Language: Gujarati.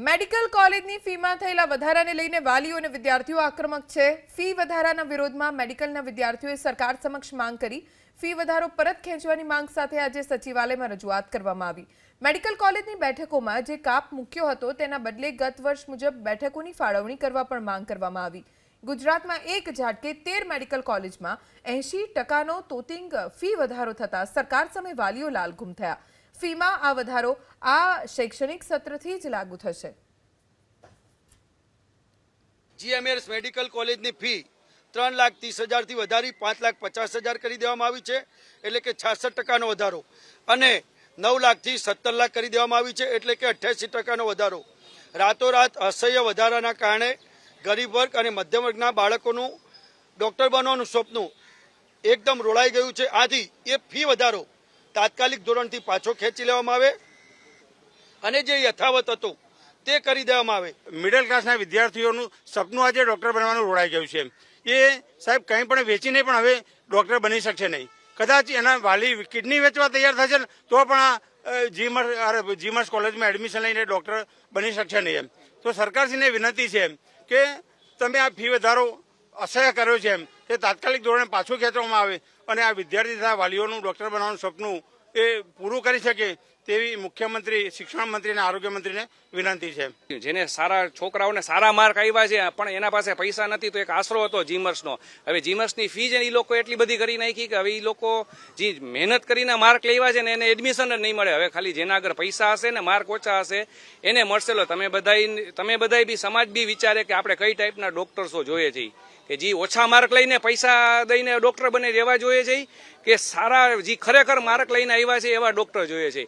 મેડિકલ કોલેજની ફીમાં થયેલા વધારાને લઈને વાલીઓ અને વિદ્યાર્થીઓ આક્રમક છે। ફી વધારાના વિરોધમાં મેડિકલના વિદ્યાર્થીઓએ સરકાર સમક્ષ માંગ કરી। ફી વધારો પરત ખેંચવાની માંગ સાથે આજે સચિવાલયમાં રજૂઆત કરવામાં આવી। મેડિકલ કોલેજની બેઠકોમાં જે કાપ મૂક્યો હતો તેના બદલે ગત વર્ષ મુજબ બેઠકોની ફાળવણી કરવા પણ માંગ કરવામાં આવી। ગુજરાતમાં એક ઝાટકે 13 મેડિકલ કોલેજમાં 80% તોતિંગ ફી વધારો થતા સરકાર સામે વાલીઓ લાલઘુમ થયા। ફીમાં આ વધારો આ શૈક્ષણિક સત્રથી જ લાગુ થશે। જીએમએસ મેડિકલ કોલેજની ફી 3,30,000 થી વધારી 5,50,000 કરી દેવામાં આવી છે, એટલે કે 66% વધારો, અને 9 લાખ થી 17 લાખ કરી દેવામાં આવી છે, એટલે કે 88% વધારો। રાતોરાત અસહ્ય વધારાના કારણે ગરીબ વર્ગ અને મધ્યમ વર્ગના બાળકોનું ડોક્ટર બનવાનું સપનું એકદમ રોળાઈ ગયું છે। આથી એ ફી વધારો તાત્કાલિક ધોરણથી પાછો ખેંચી લેવામાં આવે અને જે યથાવત હતો તે કરી દેવામાં આવે। મિડલ ક્લાસના વિદ્યાર્થીઓનું સપનું આજે ડોક્ટર બનવાનું રોડાઈ ગયું છે। એ સાહેબ કંઈ પણ વેચીને પણ હવે ડોક્ટર બની શકશે નહીં। કદાચ એના વાલી કિડની વેચવા તૈયાર થશે તો પણ જીમર્સ કોલેજમાં એડમિશન લઈને ડોક્ટર બની શકશે નહીં। તો સરકારશ્રીને વિનંતી છે કે તમે આ ફી વધારો અસહ્ય કર્યો છે તે તાત્કાલિક ધોરણે પાછું ખેંચવામાં આવે અને આ વિદ્યાર્થી તથા વાલીઓનું ડોક્ટર બનવાનું સપનું એ પૂરું કરી શકે તેવી મુખ્યમંત્રી, શિક્ષણ મંત્રી અને આરોગ્ય મંત્રીને વિનંતી છે। જેને સારા છોકરાઓને સારા માર્ક આવ્યા છે પણ એના પાસે પૈસા નથી, તો એક આશરો હતો જીમર્સનો। હવે જીમર્સની ફી છે એ લોકો એટલી બધી કરી નાખી કે હવે એ લોકો જે મહેનત કરીને માર્ક લેવા છે ને એને એડમિશન જ નહીં મળે। હવે ખાલી જેના આગળ પૈસા હશે ને માર્ક ઓછા હશે એને મળશે। તમે બધાય બી સમાજ બી વિચારે કે આપણે કઈ ટાઈપના ડોક્ટર્સો જોઈએ છે, કે જે ઓછા માર્ક લઈને પૈસા દઈને ડોક્ટર બને એવા જોઈએ છે, કે સારા જે ખરેખર માર્ક લઈને આવ્યા છે એવા ડોક્ટર જોઈએ છે।